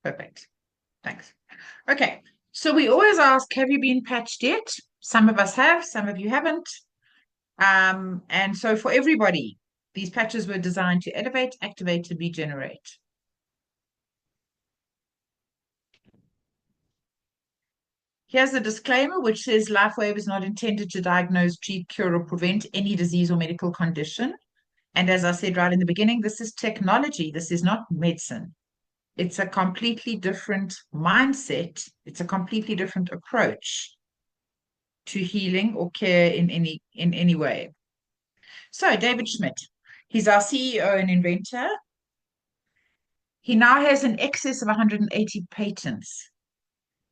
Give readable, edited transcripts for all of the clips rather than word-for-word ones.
Perfect. Thanks. Okay. So we always ask, have you been patched yet? Some of us have, some of you haven't. And so for everybody, these patches were designed to elevate, activate, and regenerate. Here's the disclaimer, which says Lifewave is not intended to diagnose, treat, cure, or prevent any disease or medical condition. And as I said right in the beginning, this is technology. This is not medicine. It's a completely different mindset. It's a completely different approach to healing or care in any way. So David Schmidt, he's our CEO and inventor. He now has an excess of 180 patents.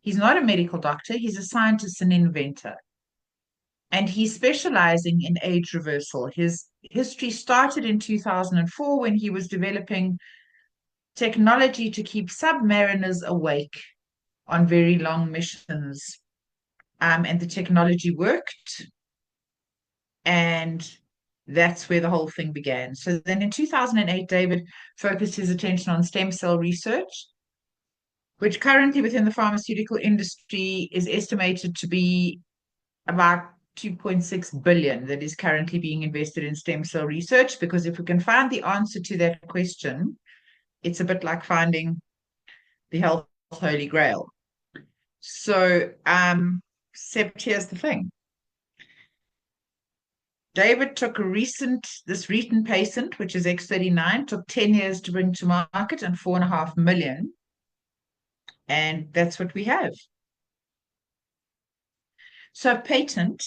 He's not a medical doctor. He's a scientist and inventor. And he's specializing in age reversal. His history started in 2004 when he was developing technology to keep submariners awake on very long missions. And the technology worked. And that's where the whole thing began. So then in 2008, David focused his attention on stem cell research, which currently within the pharmaceutical industry is estimated to be about 2.6 billion that is currently being invested in stem cell research. Because if we can find the answer to that question, it's a bit like finding the health holy grail. So, except here's the thing. David took this recent patent, which is X39, took 10 years to bring to market and 4.5 million. And that's what we have. So a patent,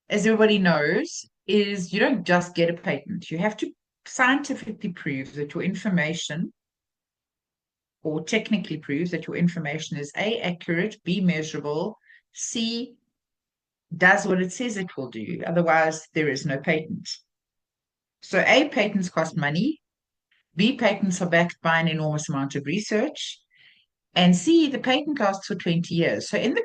as everybody knows, is you don't just get a patent. You have to scientifically prove that your information, or technically prove that your information is A, accurate, B, measurable, C, does what it says it will do. Otherwise, there is no patent. So A, patents cost money. B, patents are backed by an enormous amount of research. And C, the patent lasts for 20 years. So in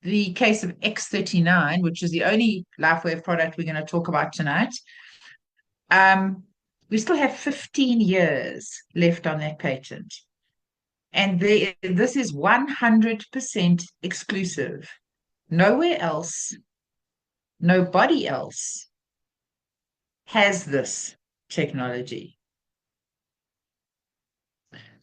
the case of X39, which is the only Lifewave product we're going to talk about tonight, we still have 15 years left on that patent. And this is 100% exclusive. Nowhere else, nobody else has this technology.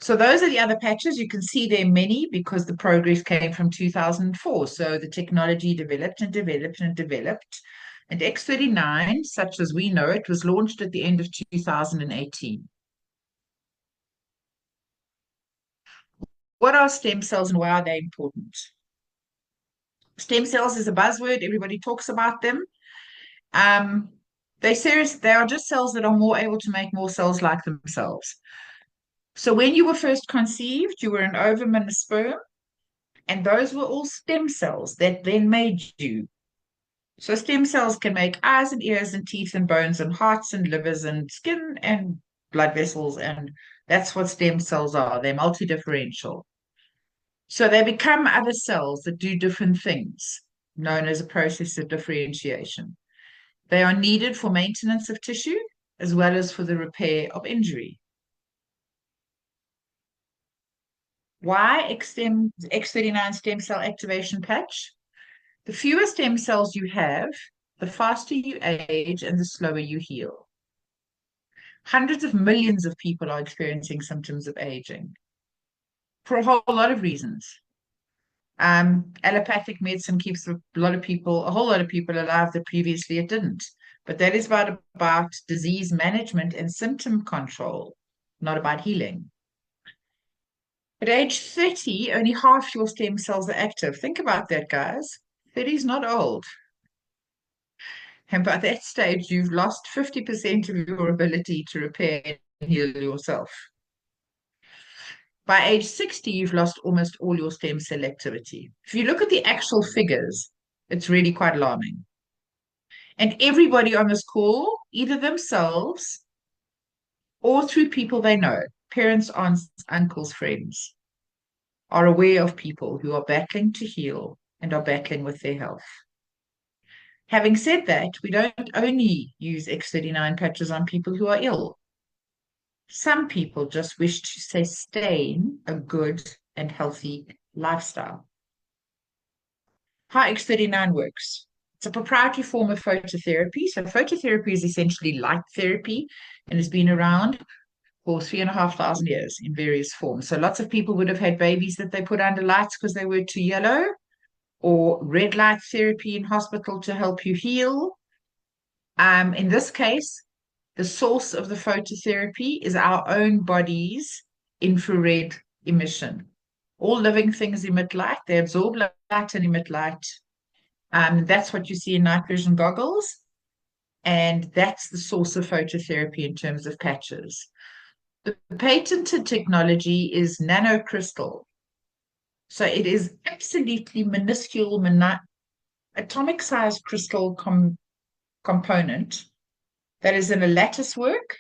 So those are the other patches. You can see there are many because the progress came from 2004. So the technology developed and developed and developed. And X39, such as we know it, was launched at the end of 2018. What are stem cells and why are they important? Stem cells is a buzzword. Everybody talks about them. They are just cells that are more able to make more cells like themselves. So when you were first conceived, you were an ovum and a sperm, and those were all stem cells that then made you. So stem cells can make eyes and ears and teeth and bones and hearts and livers and skin and blood vessels, and that's what stem cells are. They're multi-differential. So they become other cells that do different things, known as a process of differentiation. They are needed for maintenance of tissue as well as for the repair of injury. Why X39 stem cell activation patch? The fewer stem cells you have, the faster you age and the slower you heal. Hundreds of millions of people are experiencing symptoms of aging for a whole lot of reasons. Allopathic medicine keeps a whole lot of people alive that previously it didn't. But that is about disease management and symptom control, not about healing. At age 30, only half your stem cells are active. Think about that, guys. 30 is not old. And by that stage, you've lost 50% of your ability to repair and heal yourself. By age 60, you've lost almost all your stem cell activity. If you look at the actual figures, it's really quite alarming. And everybody on this call, either themselves or through people they know, parents, aunts, uncles, friends, are aware of people who are battling to heal and are battling with their health. Having said that, we don't only use X39 patches on people who are ill. Some people just wish to sustain a good and healthy lifestyle. How X39 works. It's a proprietary form of phototherapy. So phototherapy is essentially light therapy and has been around for 3,500 years in various forms. So lots of people would have had babies that they put under lights because they were too yellow, or red light therapy in hospital to help you heal. In this case, the source of the phototherapy is our own body's infrared emission. All living things emit light, they absorb light and emit light. That's what you see in night vision goggles. And that's the source of phototherapy in terms of patches. The patented technology is nanocrystal. So it is absolutely minuscule, atomic sized crystal component that is in a lattice work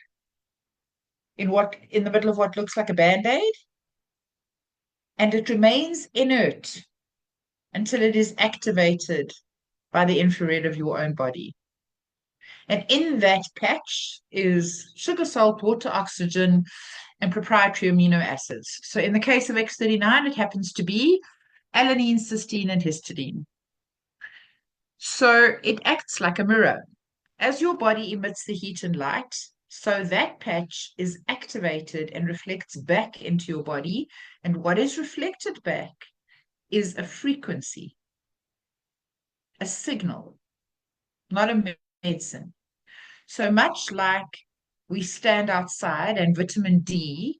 in the middle of what looks like a band-aid, and it remains inert until it is activated by the infrared of your own body. And in that patch is sugar, salt, water, oxygen, and proprietary amino acids. So in the case of X39, it happens to be alanine, cysteine, and histidine. So it acts like a mirror. As your body emits the heat and light, so that patch is activated and reflects back into your body. And what is reflected back is a frequency, a signal, not a medicine. So much like we stand outside and vitamin D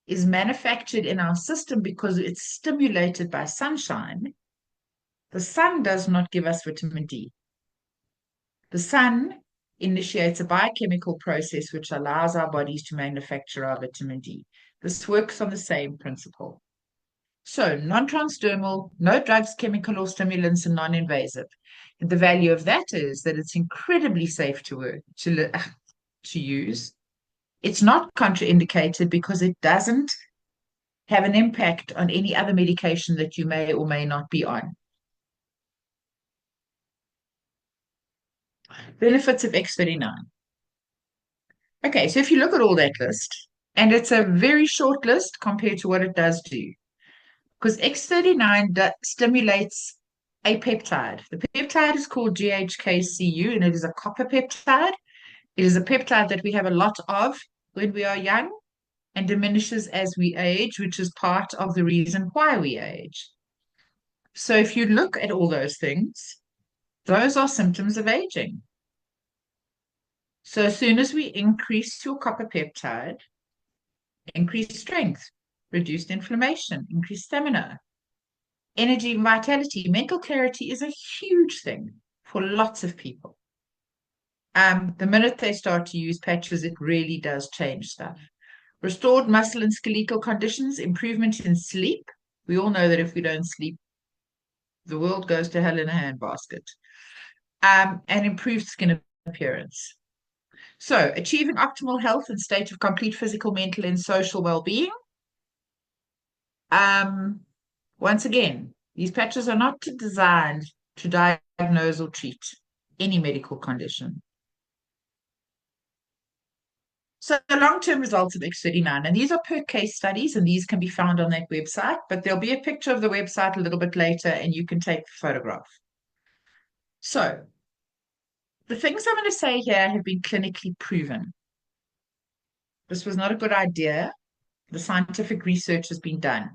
is manufactured in our system because it's stimulated by sunshine, the sun does not give us vitamin D. The sun initiates a biochemical process which allows our bodies to manufacture our vitamin D. This works on the same principle. So, non-transdermal, no drugs, chemical or stimulants, and non-invasive. And the value of that is that it's incredibly safe to use. It's not contraindicated because it doesn't have an impact on any other medication that you may or may not be on. Benefits of X39. Okay, so if you look at all that list, and it's a very short list compared to what it does do, because X39 stimulates a peptide. The peptide is called GHKCU, and it is a copper peptide. It is a peptide that we have a lot of when we are young and diminishes as we age, which is part of the reason why we age. So if you look at all those things, those are symptoms of aging. So as soon as we increase your copper peptide, increased strength, reduced inflammation, increased stamina, energy and vitality, mental clarity is a huge thing for lots of people. The minute they start to use patches, it really does change stuff. Restored muscle and skeletal conditions, improvement in sleep. We all know that if we don't sleep, the world goes to hell in a handbasket. And improved skin appearance. So, achieving optimal health and state of complete physical, mental, and social well-being. Once again, these patches are not designed to diagnose or treat any medical condition. So the long-term results of X39, and these are per case studies, and these can be found on that website, but there'll be a picture of the website a little bit later, and you can take the photograph. So the things I'm going to say here have been clinically proven. This was not a good idea. The scientific research has been done.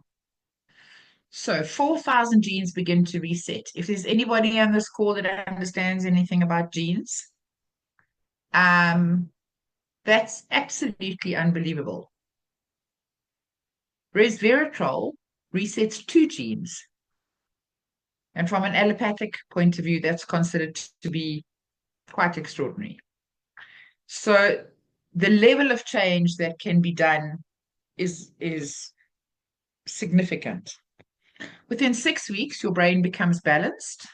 So 4,000 genes begin to reset. If there's anybody on this call that understands anything about genes, that's absolutely unbelievable. Resveratrol resets 2 genes. And from an allopathic point of view, that's considered to be quite extraordinary. So the level of change that can be done is significant. Within 6 weeks, your brain becomes balanced.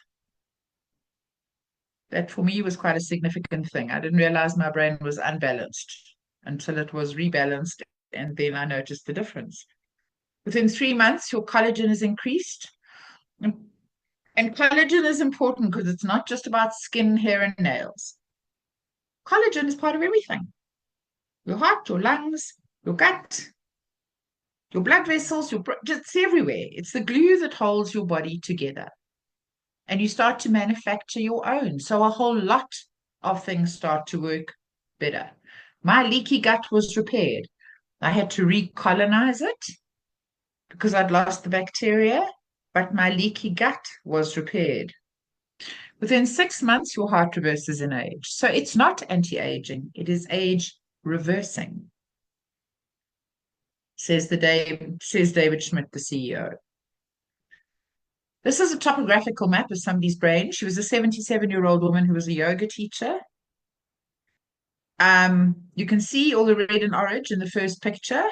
That for me was quite a significant thing. I didn't realize my brain was unbalanced until it was rebalanced, and then I noticed the difference. Within 3 months, your collagen is increased. And collagen is important because it's not just about skin, hair, and nails. Collagen is part of everything. your heart, your lungs, your gut, your blood vessels, it's everywhere. It's the glue that holds your body together. And you start to manufacture your own. So a whole lot of things start to work better. My leaky gut was repaired. I had to recolonize it because I'd lost the bacteria, but my leaky gut was repaired. Within 6 months, your heart reverses in age. So it's not anti-aging, it is age reversing, says David Schmidt, the CEO. This is a topographical map of somebody's brain. She was a 77-year-old woman who was a yoga teacher. You can see all the red and orange in the first picture,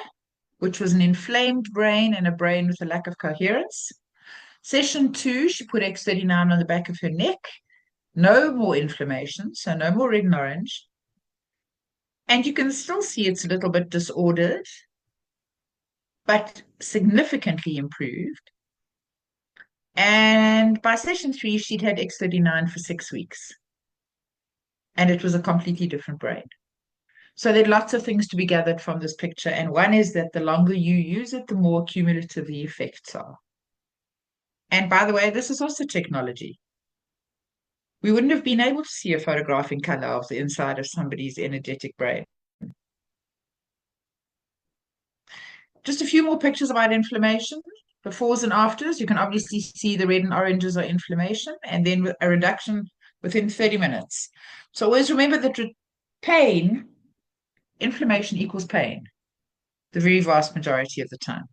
which was an inflamed brain and a brain with a lack of coherence. Session 2, she put X39 on the back of her neck. No more inflammation, so no more red and orange. And you can still see it's a little bit disordered, but significantly improved. And by session 3, she'd had X39 for 6 weeks. And it was a completely different brain. So there are lots of things to be gathered from this picture. And one is that the longer you use it, the more cumulative the effects are. And by the way, this is also technology. We wouldn't have been able to see a photograph in color of the inside of somebody's energetic brain. Just a few more pictures about inflammation. Befores and afters, you can obviously see the red and oranges are inflammation, and then a reduction within 30 minutes. So always remember that inflammation equals pain, the very vast majority of the time.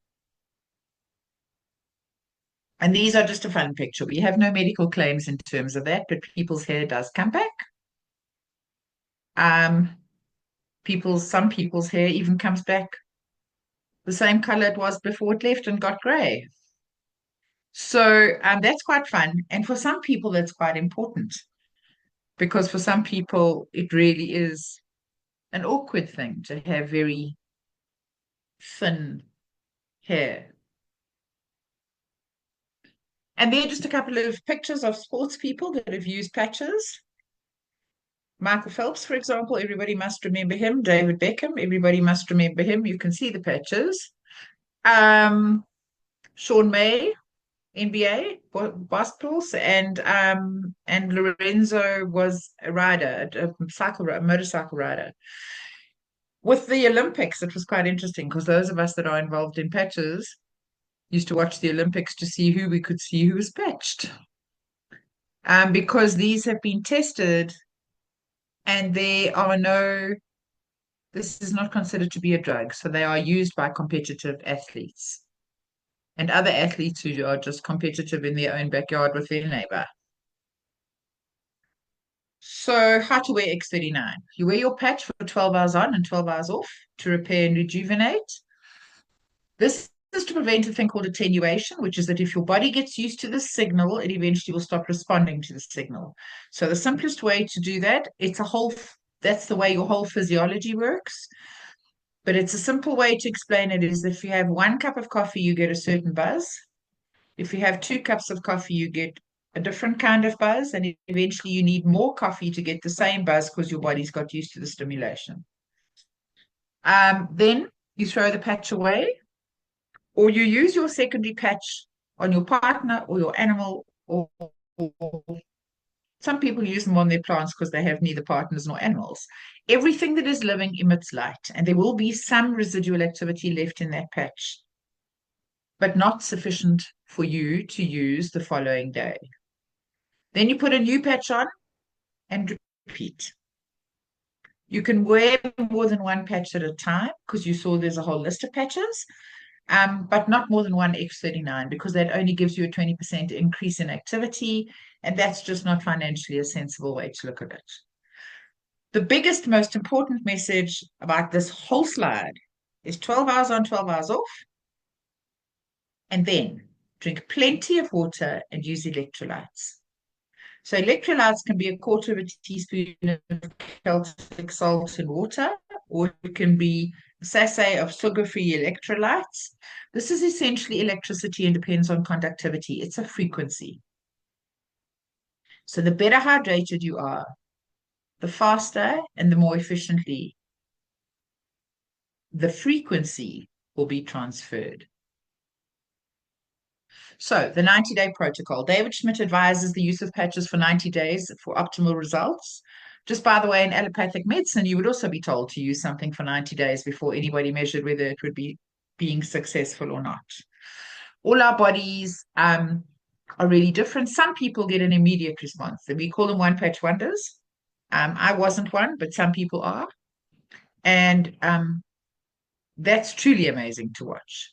And these are just a fun picture. We have no medical claims in terms of that, but people's hair does come back. Some people's hair even comes back the same color it was before it left and got gray. So that's quite fun. And for some people, that's quite important because for some people, it really is an awkward thing to have very thin hair. And there are just a couple of pictures of sports people that have used patches. Michael Phelps, for example, everybody must remember him. David Beckham, everybody must remember him. You can see the patches. Sean May, NBA basketball, and Lorenzo was a rider, a motorcycle rider. With the Olympics, it was quite interesting because those of us that are involved in patches used to watch the Olympics to see who we could see who was patched. Because these have been tested and this is not considered to be a drug. So they are used by competitive athletes and other athletes who are just competitive in their own backyard with their neighbor. So how to wear X39. You wear your patch for 12 hours on and 12 hours off to repair and rejuvenate. This is to prevent a thing called attenuation, which is that if your body gets used to the signal, it eventually will stop responding to the signal. So the simplest way to do that, that's the way your whole physiology works. But it's a simple way to explain it is that if you have 1 cup of coffee, you get a certain buzz. If you have 2 cups of coffee, you get a different kind of buzz. And eventually you need more coffee to get the same buzz because your body's got used to the stimulation. Then you throw the patch away, or you use your secondary patch on your partner or your animal, or some people use them on their plants because they have neither partners nor animals. Everything that is living emits light, and there will be some residual activity left in that patch, but not sufficient for you to use the following day. Then you put a new patch on and repeat. You can wear more than one patch at a time because you saw there's a whole list of patches. But not more than one X39 because that only gives you a 20% increase in activity, and that's just not financially a sensible way to look at it. The biggest, most important message about this whole slide is 12 hours on, 12 hours off, and then drink plenty of water and use electrolytes. So electrolytes can be a quarter of a teaspoon of Celtic salt in water, or it can be a sachet of sugar-free electrolytes. This is essentially electricity and depends on conductivity. It's a frequency. So the better hydrated you are, the faster and the more efficiently the frequency will be transferred. So, the 90-day protocol. David Schmidt advises the use of patches for 90 days for optimal results. Just by the way, in allopathic medicine, you would also be told to use something for 90 days before anybody measured whether it would be being successful or not. All our bodies are really different. Some people get an immediate response. We call them one-patch wonders. I wasn't one, but some people are. And that's truly amazing to watch.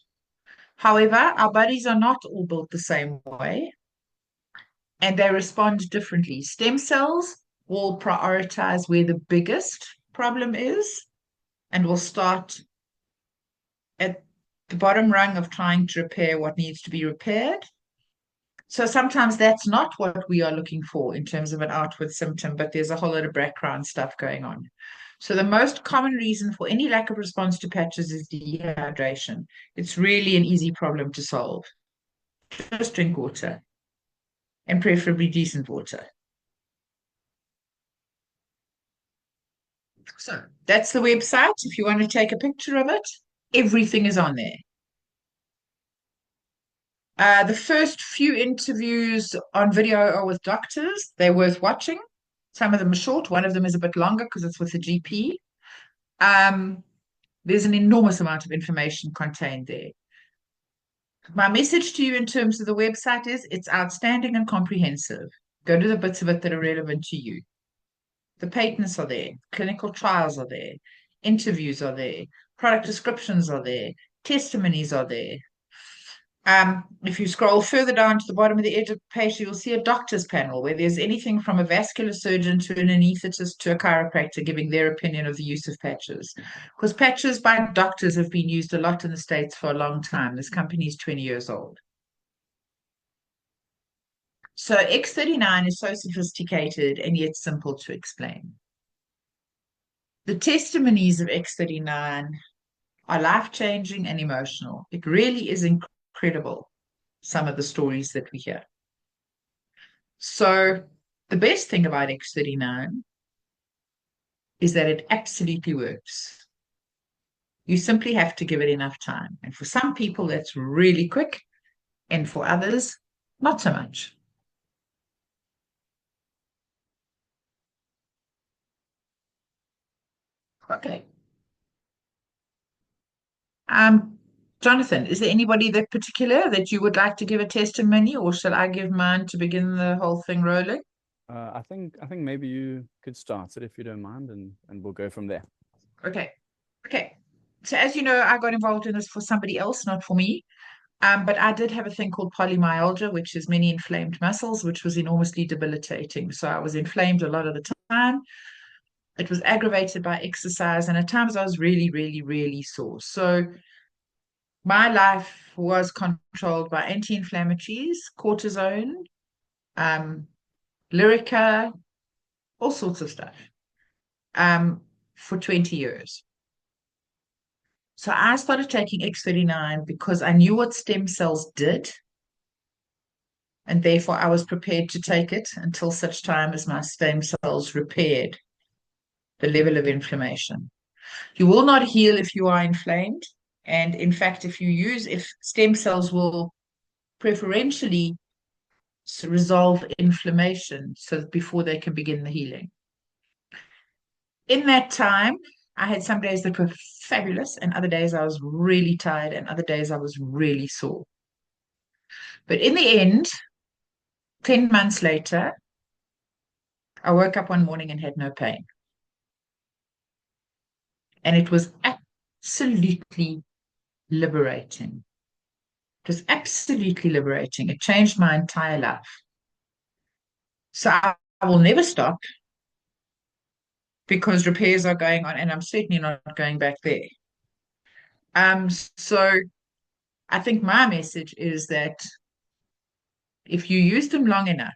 However, our bodies are not all built the same way, and they respond differently. Stem cells will prioritize where the biggest problem is and will start at the bottom rung of trying to repair what needs to be repaired. So sometimes that's not what we are looking for in terms of an outward symptom, but there's a whole lot of background stuff going on. So the most common reason for any lack of response to patches is dehydration. It's really an easy problem to solve. Just drink water, and preferably decent water. So that's the website. If you want to take a picture of it, everything is on there. The first few interviews on video are with doctors. They're worth watching. Some of them are short. One of them is a bit longer because it's with the GP. There's an enormous amount of information contained there. My message to you in terms of the website is it's outstanding and comprehensive. Go to the bits of it that are relevant to you. The patents are there, clinical trials are there, interviews are there, product descriptions are there, testimonies are there. If you scroll further down to the bottom of the edge of the page, you'll see a doctor's panel where there's anything from a vascular surgeon to an anaesthetist to a chiropractor giving their opinion of the use of patches. Because patches by doctors have been used a lot in the States for a long time. This company is 20 years old. So X39 is so sophisticated and yet simple to explain. The testimonies of X39 are life-changing and emotional. It really is incredible, some of the stories that we hear. So the best thing about X39 is that it absolutely works. You simply have to give it enough time. And for some people, that's really quick. And for others, not so much. Okay. Jonathan, is there anybody that particular that you would like to give a testimony, or shall I give mine to begin the whole thing rolling? I think maybe you could start it if you don't mind, and we'll go from there. Okay. Okay. So as you know, I got involved in this for somebody else, not for me. But I did have a thing called polymyalgia, which is many inflamed muscles, which was enormously debilitating. So I was inflamed a lot of the time. It was aggravated by exercise, and at times I was really, really, really sore. So my life was controlled by anti-inflammatories, cortisone, um, Lyrica, all sorts of stuff, for 20 years. So I started taking X39 because I knew what stem cells did, and therefore I was prepared to take it until such time as my stem cells repaired the level of inflammation. You will not heal if you are inflamed. And in fact, if stem cells will preferentially resolve inflammation so that before they can begin the healing. In that time, I had some days that were fabulous, and other days I was really tired, and other days I was really sore. But in the end, 10 months later, I woke up one morning and had no pain. And it was absolutely liberating. It was absolutely liberating. It changed my entire life. So I will never stop because repairs are going on, and I'm certainly not going back there. So I think my message is that if you use them long enough,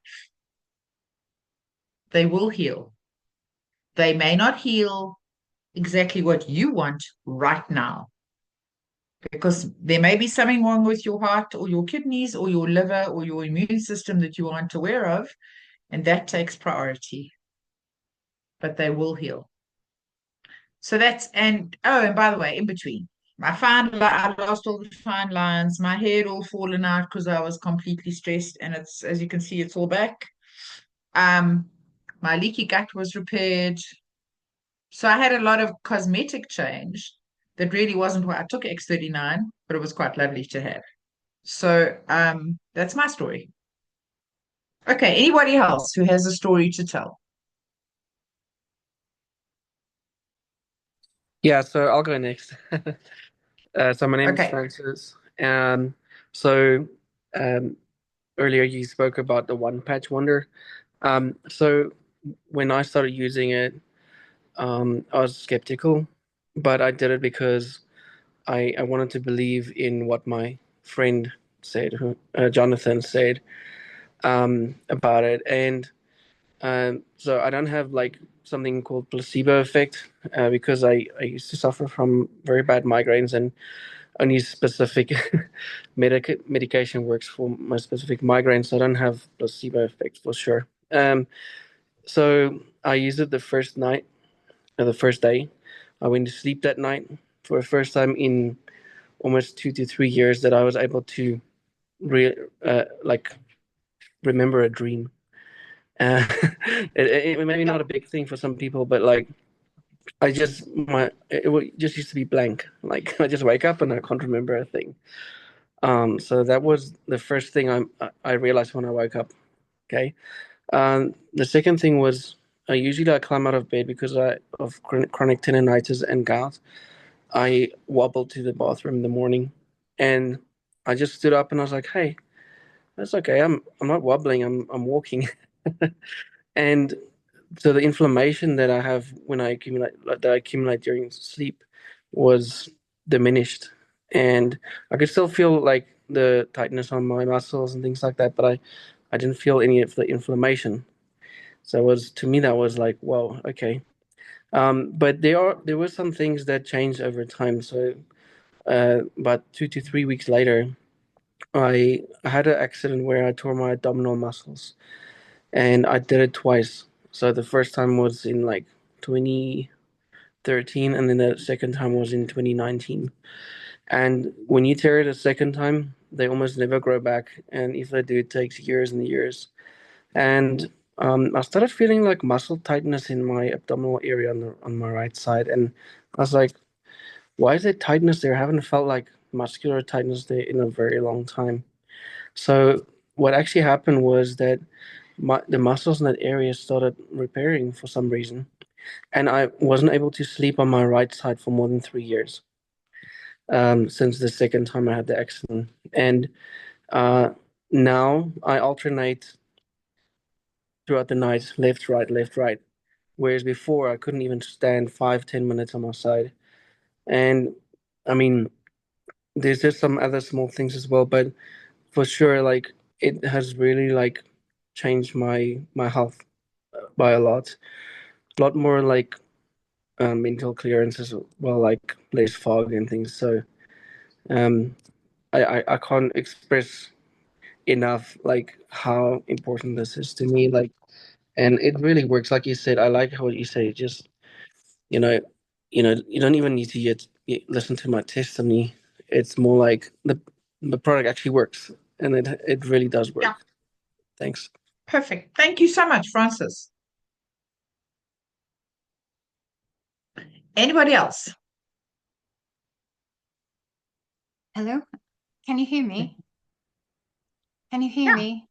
they will heal. They may not heal exactly what you want right now, because there may be something wrong with your heart or your kidneys or your liver or your immune system that you aren't aware of, and that takes priority. But they will heal. So that's, and by the way, in between, I lost all the fine lines. My hair had all fallen out because I was completely stressed, and it's, as you can see, it's all back. Um, my leaky gut was repaired. So I had a lot of cosmetic change that really wasn't why I took X39, but it was quite lovely to have. So that's my story. Okay, anybody else who has a story to tell? Yeah, so I'll go next. So my name is Okay. Francis. So um, earlier you spoke about the one patch wonder. So when I started using it, I was skeptical, but I did it because I wanted to believe in what my friend said, Jonathan said, about it. And so I don't have like something called placebo effect because I used to suffer from very bad migraines, and only specific medication works for my specific migraine. So I don't have placebo effect for sure. So I used it the first night, the first day. I went to sleep that night for the first time in almost 2 to 3 years that I was able to like remember a dream. It maybe Yeah. not a big thing for some people, but like I just just used to be blank. Like I just wake up and I can't remember a thing. So that was the first thing I realized when I woke up. Okay. The second thing was I climb out of bed because of chronic tendonitis and gout. I wobbled to the bathroom in the morning, and I just stood up and I was like, "Hey, that's okay. I'm not wobbling. I'm walking." And so the inflammation that I have when I accumulate during sleep was diminished, and I could still feel like the tightness on my muscles and things like that, but I didn't feel any of the inflammation. So it was to me that was like, whoa, okay. But there were some things that changed over time. So about 2 to 3 weeks later, I had an accident where I tore my abdominal muscles, and I did it twice. So the first time was in like 2013, and then the second time was in 2019. And when you tear it a second time, they almost never grow back, and if they do, it takes years and years. And I started feeling like muscle tightness in my abdominal area on my right side, and I was like, "Why is there tightness there? I haven't felt like muscular tightness there in a very long time." So what actually happened was that the muscles in that area started repairing for some reason, and I wasn't able to sleep on my right side for more than 3 years since the second time I had the accident. And uh, now I alternate throughout the night, left, right, left, right. Whereas before I couldn't even stand 5, 10 minutes on my side. And I mean, there's just some other small things as well, but for sure, like it has really like changed my health by a lot. A lot more like mental clearance as well, like less fog and things. So um, I can't express enough like how important this is to me. Like, and it really works. Like you said, I like how you say just you know, you don't even need to listen to my testimony. It's more like the product actually works, and it really does Yeah. work. Thanks. Perfect. Thank you so much, Francis. Anybody else? Hello, can you hear me? Can you hear Yeah, me?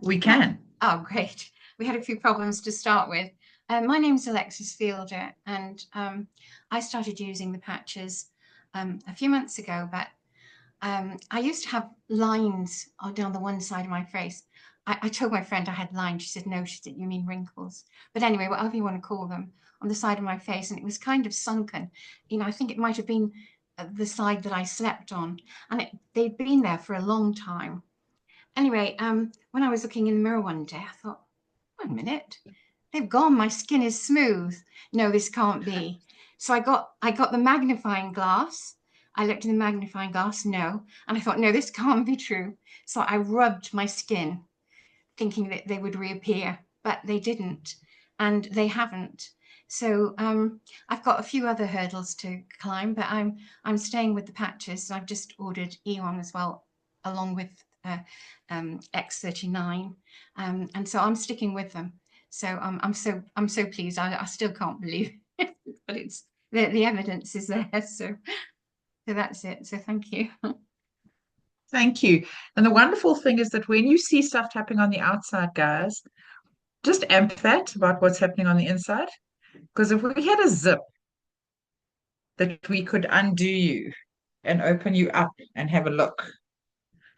we Hi. can. Oh, great. We had a few problems to start with. My name's Alexis Fielder, and I started using the patches a few months ago, but I used to have lines down the one side of my face. I told my friend I had lines. She said, no, she said, you mean wrinkles. But anyway, whatever you want to call them, on the side of my face, and it was kind of sunken. I think it might have been the side that I slept on, and they'd been there for a long time. Anyway, when I was looking in the mirror one day, I thought, wait a minute, they've gone. My skin is smooth. No, this can't be. So I got the magnifying glass. I looked in the magnifying glass, no. And I thought, no, this can't be true. So I rubbed my skin, thinking that they would reappear, but they didn't. And they haven't. So I've got a few other hurdles to climb, but I'm staying with the patches. I've just ordered Eon as well, along with X39, and so I'm sticking with them. So I'm so pleased. I still can't believe it, but it's the evidence is there. So that's it. So thank you. Thank you. And the wonderful thing is that when you see stuff happening on the outside, guys, just amp that about what's happening on the inside. Because if we had a zip that we could undo you and open you up and have a look,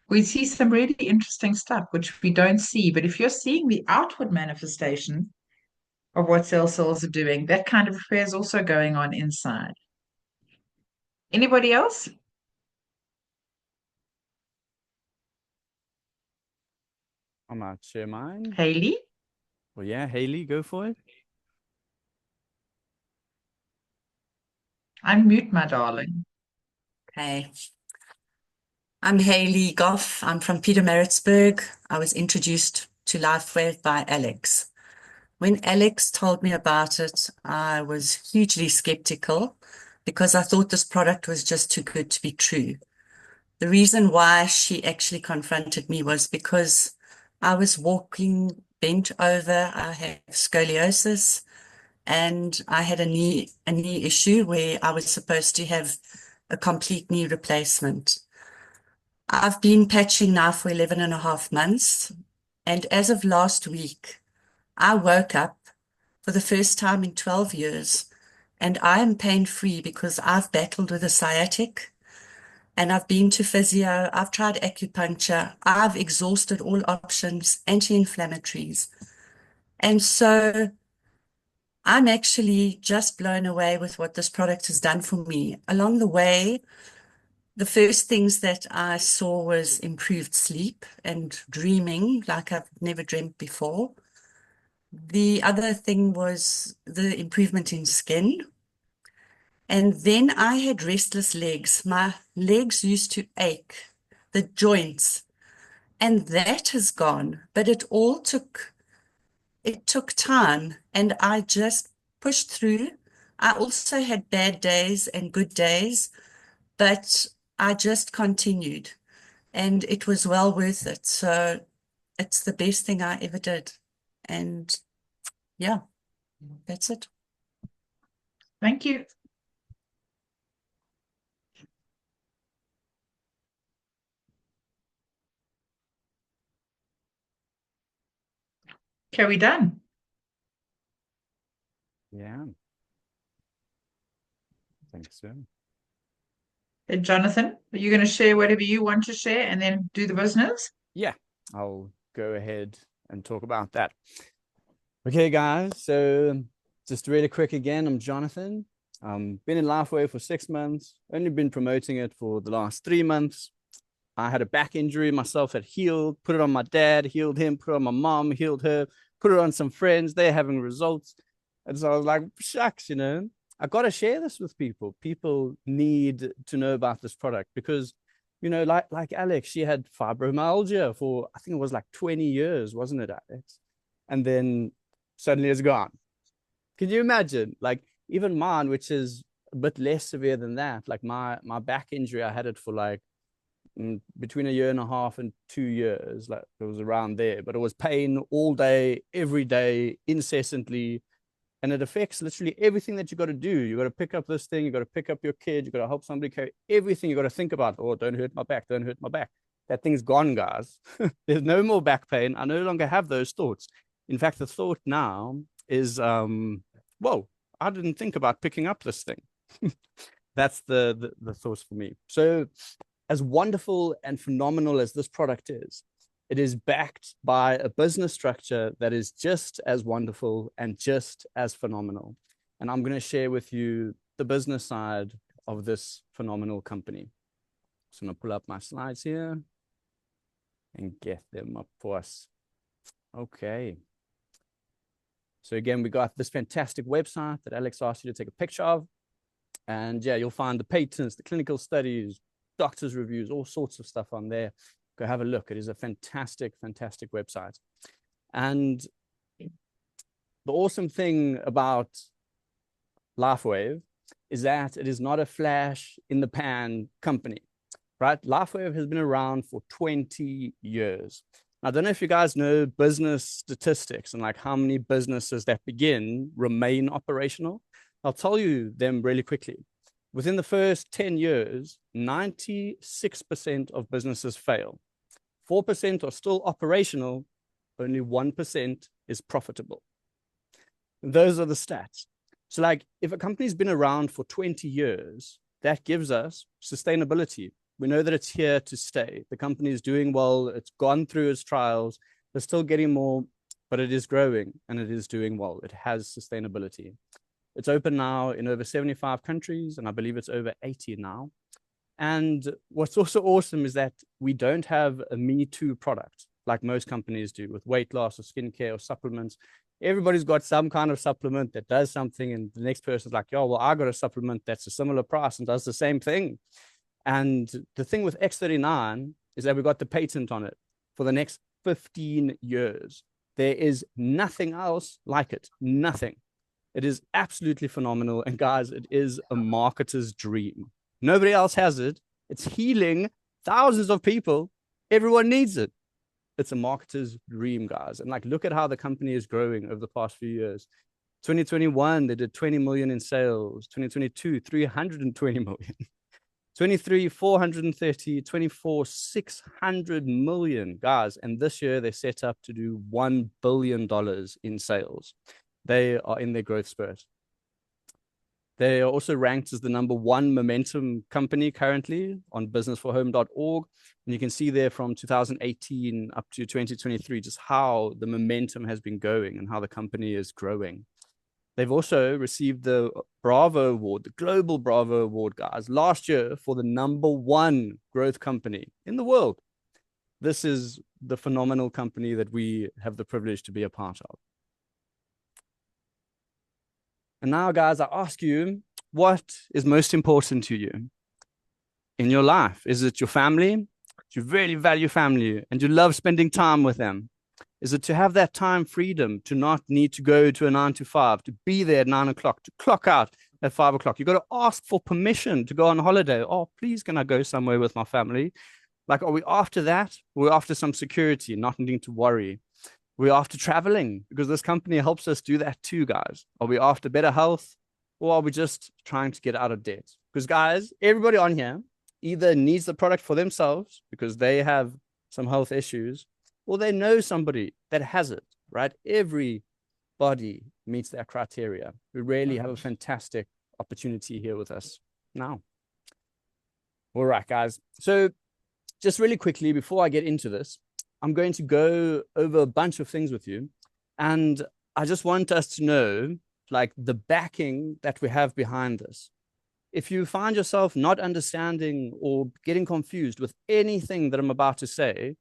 we see some really interesting stuff which we don't see. But if you're seeing the outward manifestation of what cell cells are doing, that kind of affair is also going on inside. Anybody else? I might share mine. Haley? Well, yeah, Haley, go for it. Unmute, my darling. Okay. I'm Haley Goff. I'm from Pietermaritzburg. I was introduced to Lifewave by Alex. When Alex told me about it, I was hugely skeptical because I thought this product was just too good to be true. The reason why she actually confronted me was because I was walking bent over. I have scoliosis and I had a knee issue where I was supposed to have a complete knee replacement. I've been patching now for 11 and a half months. And as of last week, I woke up for the first time in 12 years and I am pain-free because I've battled with a sciatic and I've been to physio, I've tried acupuncture, I've exhausted all options, anti-inflammatories. And so I'm actually just blown away with what this product has done for me. Along the way, the first things that I saw was improved sleep and dreaming like I've never dreamt before. The other thing was the improvement in skin. And then I had restless legs. My legs used to ache, the joints, and that has gone. But it took time, and I just pushed through. I also had bad days and good days, but I just continued. And it was well worth it. So it's the best thing I ever did. And yeah, that's it. Thank you. Okay, we done? Yeah. Thanks, so. Hey, Jonathan, are you going to share whatever you want to share and then do the business? Yeah, I'll go ahead and talk about that. Okay, guys, so just really quick again, I'm Jonathan. Been in Lifewave for 6 months, only been promoting it for the last 3 months. I had a back injury myself, had healed, put it on my dad, healed him, put it on my mom, healed her, put it on some friends, they're having results. And so I was like, shucks, I got to share this with people. People need to know about this product because, like Alex, she had fibromyalgia for, I think it was like 20 years, wasn't it, Alex? And then suddenly it's gone. Can you imagine? Like even mine, which is a bit less severe than that, like my back injury, I had it for like between 1.5 years and 2 years, like it was around there, but it was pain all day, every day, incessantly. And it affects literally everything that you got to do. You got to pick up this thing, you got to pick up your kid, you got to help somebody carry everything. You got to think about, oh, don't hurt my back, don't hurt my back. That thing's gone, guys. There's no more back pain. I no longer have those thoughts. In fact, the thought now is, whoa, I didn't think about picking up this thing. That's the thoughts for me. So as wonderful and phenomenal as this product is, it is backed by a business structure that is just as wonderful and just as phenomenal. And I'm going to share with you the business side of this phenomenal company. So I'm going to pull up my slides here and get them up for us. Okay. So again, we got this fantastic website that Alex asked you to take a picture of. And yeah, you'll find the patents, the clinical studies, doctors' reviews, all sorts of stuff on there. Go have a look. It is a fantastic, fantastic website. And the awesome thing about Lifewave is that it is not a flash in the pan company, right? Lifewave has been around for 20 years. I don't know if you guys know business statistics and like how many businesses that begin remain operational. I'll tell you them really quickly. Within the first 10 years, 96% of businesses fail. 4% are still operational, only 1% is profitable. Those are the stats. So like if a company's been around for 20 years, that gives us sustainability. We know that it's here to stay. The company is doing well. It's gone through its trials. They're still getting more, but it is growing and it is doing well. It has sustainability. It's open now in over 75 countries, and I believe it's over 80 now. And what's also awesome is that we don't have a Me Too product like most companies do with weight loss or skincare or supplements. Everybody's got some kind of supplement that does something, and the next person's like, yo, well, I got a supplement that's a similar price and does the same thing. And the thing with X39 is that we got the patent on it for the next 15 years. There is nothing else like it, nothing. It is absolutely phenomenal. And guys, it is a marketer's dream. Nobody else has it. It's healing thousands of people. Everyone needs it. It's a marketer's dream, guys. And like, look at how the company is growing over the past few years. 2021, they did 20 million in sales. 2022, 320 million. 23, 430, 24, 600 million, guys. And this year they set up to do $1 billion in sales. They are in their growth spurt. They are also ranked as the #1 momentum company currently on businessforhome.org. And you can see there from 2018 up to 2023, just how the momentum has been going and how the company is growing. They've also received the Bravo Award, the Global Bravo Award, guys, last year for the #1 growth company in the world. This is the phenomenal company that we have the privilege to be a part of. And now, guys, I ask you, what is most important to you in your life? Is it your family? Do you really value family and you love spending time with them? Is it to have that time freedom, to not need to go to a 9 to 5, to be there at 9 o'clock, to clock out at 5 o'clock? You've got to ask for permission to go on holiday. Oh, please, can I go somewhere with my family? Like, are we after that? We're after some security, not needing to worry. We're after traveling because this company helps us do that too, guys. Are we after better health, or are we just trying to get out of debt? Because, guys, everybody on here either needs the product for themselves because they have some health issues, or they know somebody that has it, right? Everybody meets that criteria. We really have a fantastic opportunity here with us now. All right, guys. So just really quickly, before I get into this, I'm going to go over a bunch of things with you. And I just want us to know, like, the backing that we have behind this. If you find yourself not understanding or getting confused with anything that I'm about to say,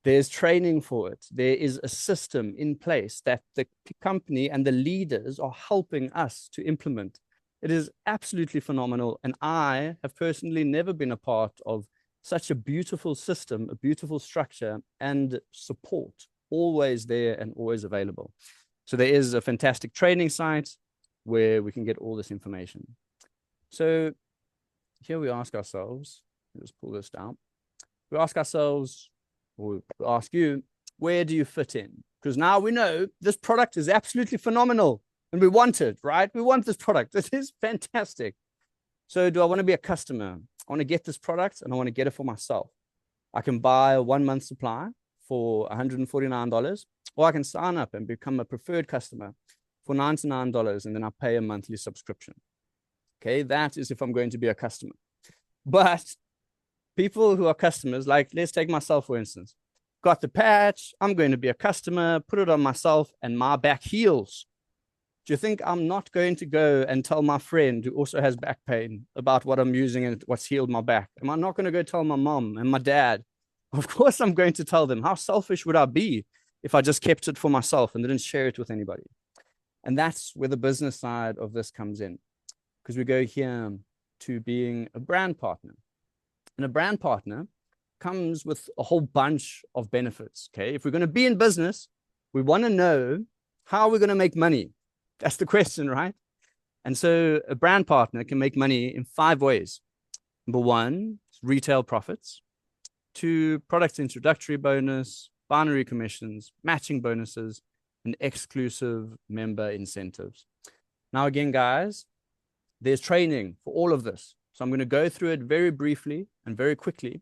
there's training for it. There is a system in place that the company and the leaders are helping us to implement. It is absolutely phenomenal. And I have personally never been a part of such a beautiful system, a beautiful structure, and support, always there and always available. So there is a fantastic training site where we can get all this information. So here we ask ourselves, let's pull this down. We ask ourselves, or we ask you, where do you fit in? Because now we know this product is absolutely phenomenal and we want it, right? We want this product. This is fantastic. So do I want to be a customer? I want to get this product and I want to get it for myself. I can buy a 1-month supply for $149, or I can sign up and become a preferred customer for $99, and then I pay a monthly subscription. Okay, that is if I'm going to be a customer. But people who are customers, like let's take myself, for instance, got the patch, I'm going to be a customer, put it on myself, and my back heals. Do you think I'm not going to go and tell my friend who also has back pain about what I'm using and what's healed my back? Am I not going to go tell my mom and my dad? Of course I'm going to tell them. How selfish would I be if I just kept it for myself and didn't share it with anybody? And that's where the business side of this comes in, because we go here to being a brand partner. And a brand partner comes with a whole bunch of benefits, okay? If we're going to be in business, we want to know how we're going to make money. That's the question, right? And so a brand partner can make money in 5 ways. Number 1, retail profits. 2, product introductory bonus, binary commissions, matching bonuses, and exclusive member incentives. Now, again, guys, there's training for all of this. So I'm going to go through it very briefly and very quickly.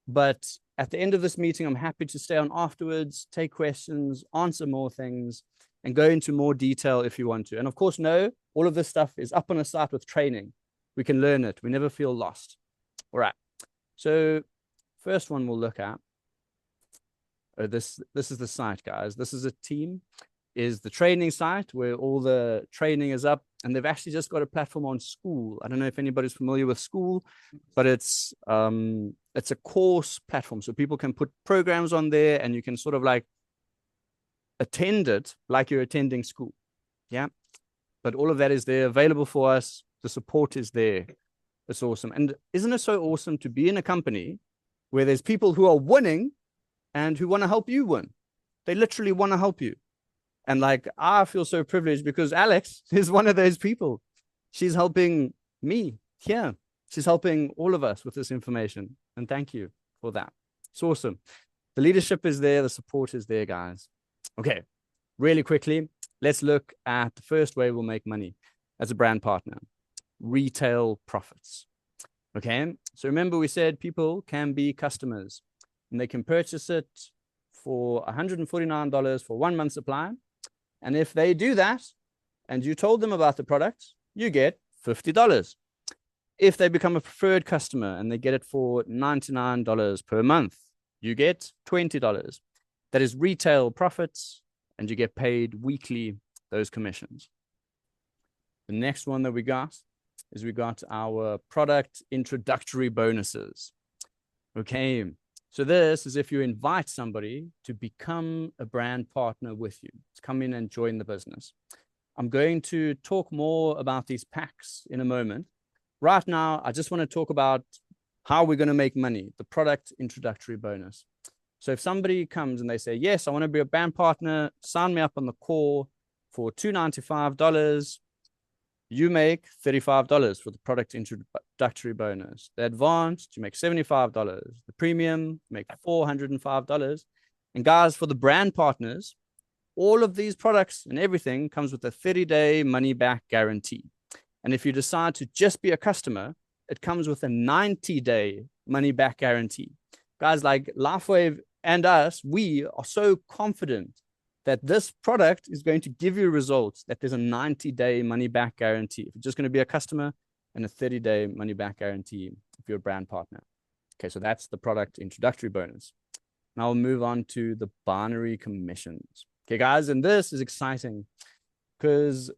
But at the end of this meeting, I'm happy to stay on afterwards, take questions, answer more things, and go into more detail if you want to. And of course, no, all of this stuff is up on a site with training. We can learn it. We never feel lost. All right. So first one we'll look at, this is the site, guys. This is a team, is the training site where all the training is up, and they've actually just got a platform on School. I don't know if anybody's familiar with School, but it's a course platform. So people can put programs on there and you can sort of like attend it like you're attending school. Yeah. But all of that is there available for us. The support is there. It's awesome. And isn't it so awesome to be in a company where there's people who are winning and who want to help you win? They literally want to help you. And like, I feel so privileged because Alex is one of those people. She's helping me here. She's helping all of us with this information. And thank you for that. It's awesome. The leadership is there. The support is there, guys. Okay, really quickly, let's look at the first way we'll make money as a brand partner: retail profits. Okay, so remember we said people can be customers and they can purchase it for $149 for 1 month supply. And if they do that and you told them about the product, you get $50. If they become a preferred customer and they get it for $99 per month, you get $20. That is retail profits, and you get paid weekly those commissions. The next one that we got is we got our product introductory bonuses. Okay, so this is if you invite somebody to become a brand partner with you, to come in and join the business. I'm going to talk more about these packs in a moment. Right now, I just want to talk about how we're going to make money, the product introductory bonus. So if somebody comes and they say, yes, I want to be a brand partner, sign me up on the core for $295, you make $35 for the product introductory bonus. The advanced, you make $75. The premium, you make $405. And guys, for the brand partners, all of these products and everything comes with a 30-day money-back guarantee. And if you decide to just be a customer, it comes with a 90-day money-back guarantee. Guys, like Lifewave and us, we are so confident that this product is going to give you results, that there's a 90-day money-back guarantee. If you're just going to be a customer, and a 30-day money-back guarantee if you're a brand partner. Okay, so that's the product introductory bonus. Now we'll move on to the binary commissions. Okay, guys, and this is exciting because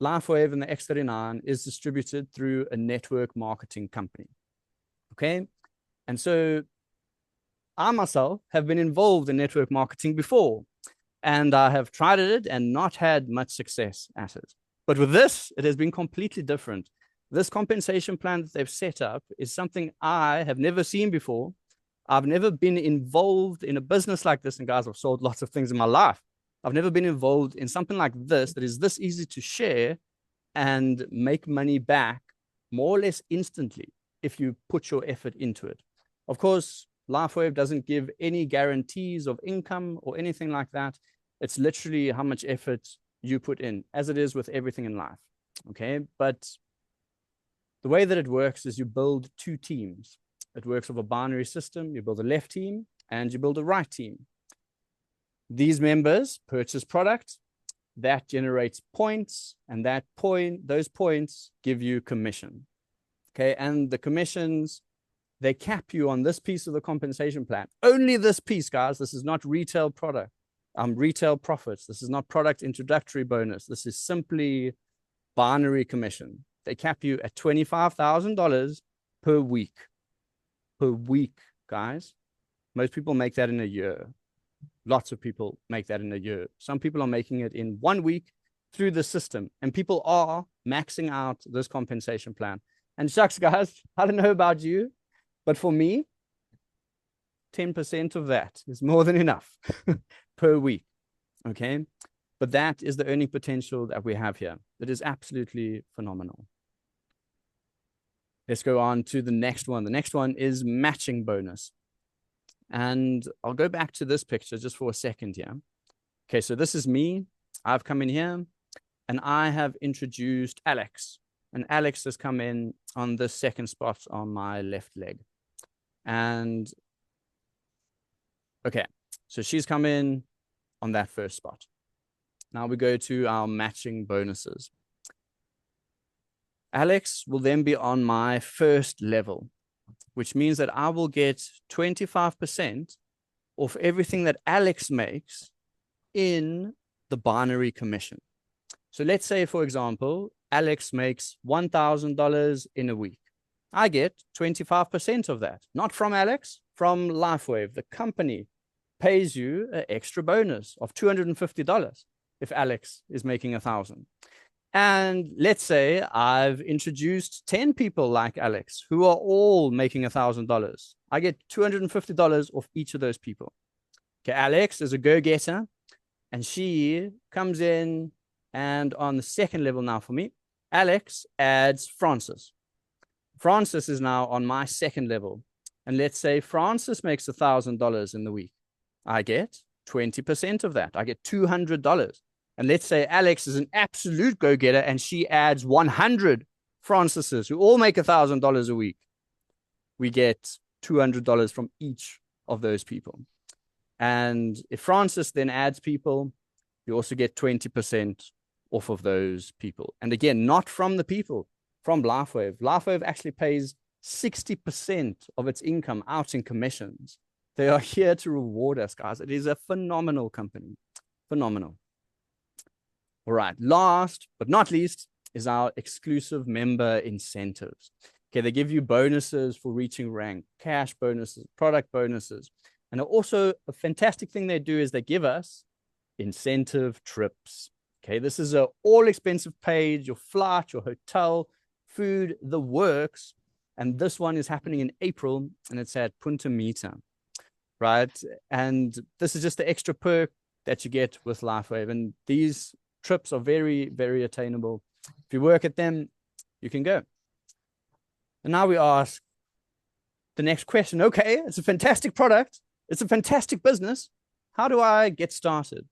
Lifewave and the X39 is distributed through a network marketing company. Okay, and so I myself have been involved in network marketing before, and I have tried it and not had much success at it. But with this, it has been completely different. This compensation plan that they've set up is something I have never seen before. I've never been involved in a business like this, and guys, I've sold lots of things in my life. I've never been involved in something like this that is this easy to share and make money back more or less instantly if you put your effort into it. Of course, Lifewave doesn't give any guarantees of income or anything like that. It's literally how much effort you put in, as it is with everything in life. Okay, but the way that it works is you build two teams. It works with a binary system. You build a left team and you build a right team. These members purchase product that generates points, and those points give you commission. Okay, and the commissions, they cap you on this piece of the compensation plan. Only this piece, guys. This is not retail product, retail profits. This is not product introductory bonus. This is simply binary commission. They cap you at $25,000 per week. Per week, guys. Most people make that in a year. Lots of people make that in a year. Some people are making it in 1 week through the system, and people are maxing out this compensation plan. And shucks, guys, I don't know about you, but for me, 10% of that is more than enough per week. Okay. But that is the earning potential that we have here. It is absolutely phenomenal. Let's go on to the next one. The next one is matching bonus. And I'll go back to this picture just for a second here. Okay, so this is me. I've come in here and I have introduced Alex. And Alex has come in on the second spot on my left leg. And okay, so she's come in on that first spot. Now we go to our matching bonuses. Alex will then be on my first level, which means that I will get 25% of everything that Alex makes in the binary commission. So let's say, for example, Alex makes $1,000 in a week. I get 25% of that, not from Alex, from Lifewave. The company pays you an extra bonus of $250 if Alex is making 1,000. And let's say I've introduced 10 people like Alex who are all making $1,000. I get $250 off each of those people. Okay, Alex is a go-getter, and she comes in, and on the second level now for me, Alex adds Francis. Francis is now on my second level. And let's say Francis makes $1,000 in the week. I get 20% of that. I get $200. And let's say Alex is an absolute go-getter and she adds 100 Francises who all make $1,000 a week. We get $200 from each of those people. And if Francis then adds people, you also get 20% off of those people. And again, not from the people, from Lifewave. Lifewave actually pays 60% of its income out in commissions. They are here to reward us, guys. It is a phenomenal company. Phenomenal. All right, last but not least is our exclusive member incentives. Okay, they give you bonuses for reaching rank, cash bonuses, product bonuses. And also a fantastic thing they do is they give us incentive trips. Okay, this is a all expensive paid, your flight, your hotel, food, the works. And this one is happening in April and it's at Punta Mita, right? And this is just the extra perk that you get with Lifewave. And these trips are very, very attainable. If you work at them, you can go. And now we ask the next question. Okay, it's a fantastic product. It's a fantastic business. How do I get started?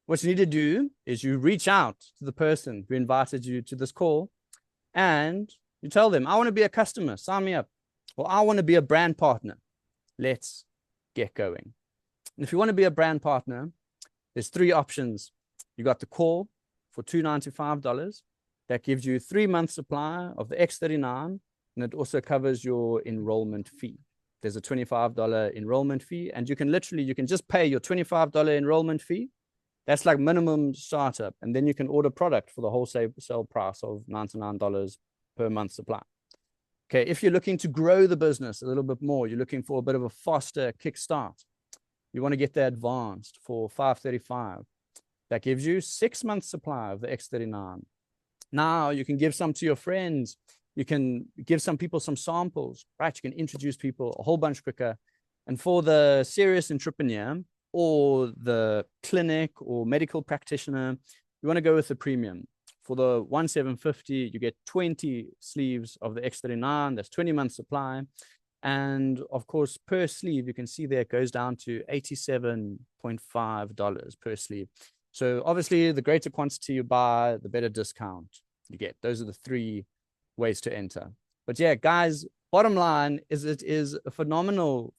What you need to do is you reach out to the person who invited you to this call and you tell them, I want to be a customer, sign me up. Or I want to be a brand partner. Let's get going. And if you want to be a brand partner, there's 3 options. You got the call for $295. That gives you 3 months supply of the X39, and it also covers your enrollment fee. There's a $25 enrollment fee, and you can just pay your $25 enrollment fee. That's like minimum startup, and then you can order product for the wholesale price of $99 per month supply. Okay, if you're looking to grow the business a little bit more, you're looking for a bit of a faster kickstart, you want to get the advanced for $535. That gives you 6 months supply of the X39. Now you can give some to your friends. You can give some people some samples, right? You can introduce people a whole bunch quicker. And for the serious entrepreneur or the clinic or medical practitioner, you want to go with the premium. For the 1,750, you get 20 sleeves of the X39. That's 20 months supply. And of course, per sleeve, you can see there it goes down to $87.5 per sleeve. So obviously, the greater quantity you buy, the better discount you get. Those are the 3 ways to enter. But yeah, guys, bottom line is it is a phenomenal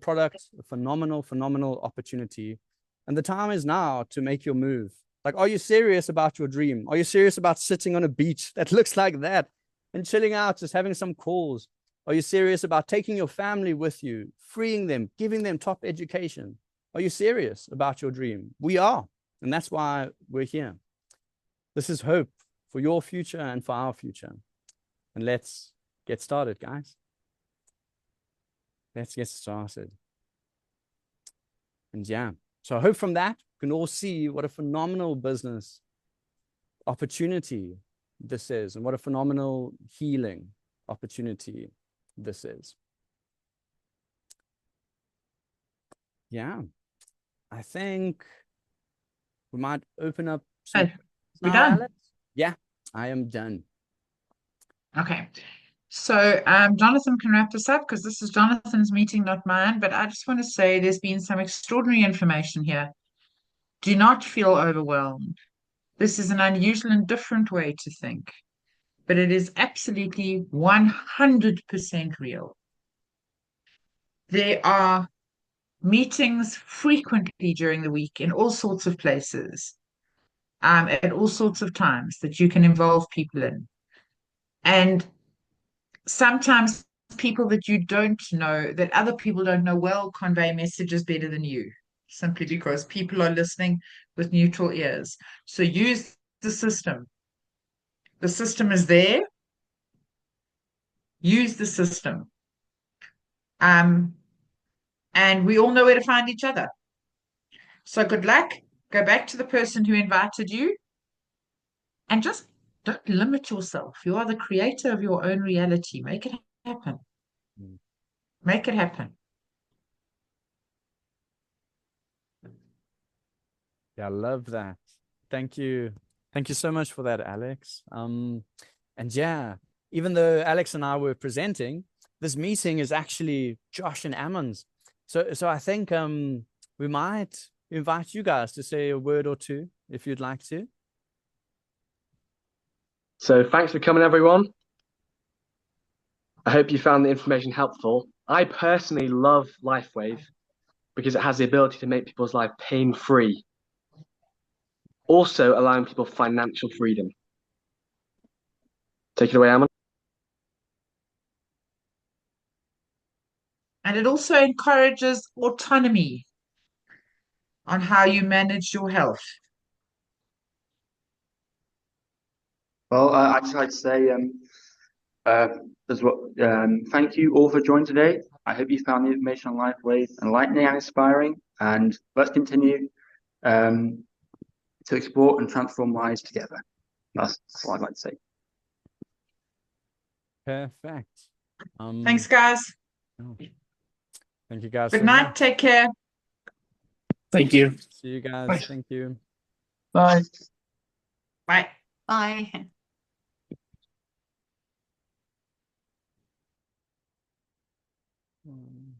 product, a phenomenal opportunity. And the time is now to make your move. Like, are you serious about your dream? Are you serious about sitting on a beach that looks like that and chilling out, just having some calls? Are you serious about taking your family with you, freeing them, giving them top education? Are you serious about your dream? We are. And that's why we're here. This is hope for your future and for our future. And let's get started, guys. Let's get started. And yeah, so I hope from that, you can all see what a phenomenal business opportunity this is and what a phenomenal healing opportunity this is. Yeah, I think we might open up some Hey, we now, done? Alex. Yeah, I am done. Okay. So Jonathan can wrap this up because this is Jonathan's meeting, not mine. But I just want to say there's been some extraordinary information here. Do not feel overwhelmed. This is an unusual and different way to think, but it is absolutely 100% real. There are meetings frequently during the week in all sorts of places, at all sorts of times that you can involve people in. And sometimes people that you don't know, that other people don't know well, convey messages better than you, simply because people are listening with neutral ears. So use the system. The system is there. Use the system. And we all know where to find each other. So good luck. Go back to the person who invited you and just don't limit yourself. You are the creator of your own reality. Make it happen. Make it happen. Yeah, I love that. Thank you. Thank you so much for that, Alex. And yeah, even though Alex and I were presenting, this meeting is actually Josh and Ammon's. So I think we might invite you guys to say a word or two if you'd like to. So thanks for coming, everyone. I hope you found the information helpful. I personally love Lifewave because it has the ability to make people's life pain-free, also allowing people financial freedom. Take it away, Ammon. And it also encourages autonomy on how you manage your health. Well, I'd just like to say as well, thank you all for joining today. I hope you found the information on Lifewave enlightening and inspiring, and let's continue to explore and transform lives together. That's all I'd like to say. Perfect. Thanks, guys. Thank you guys Good so night. much. Take care. Thank you. See you guys. Bye. Thank you. Bye. Bye. Bye. Mm.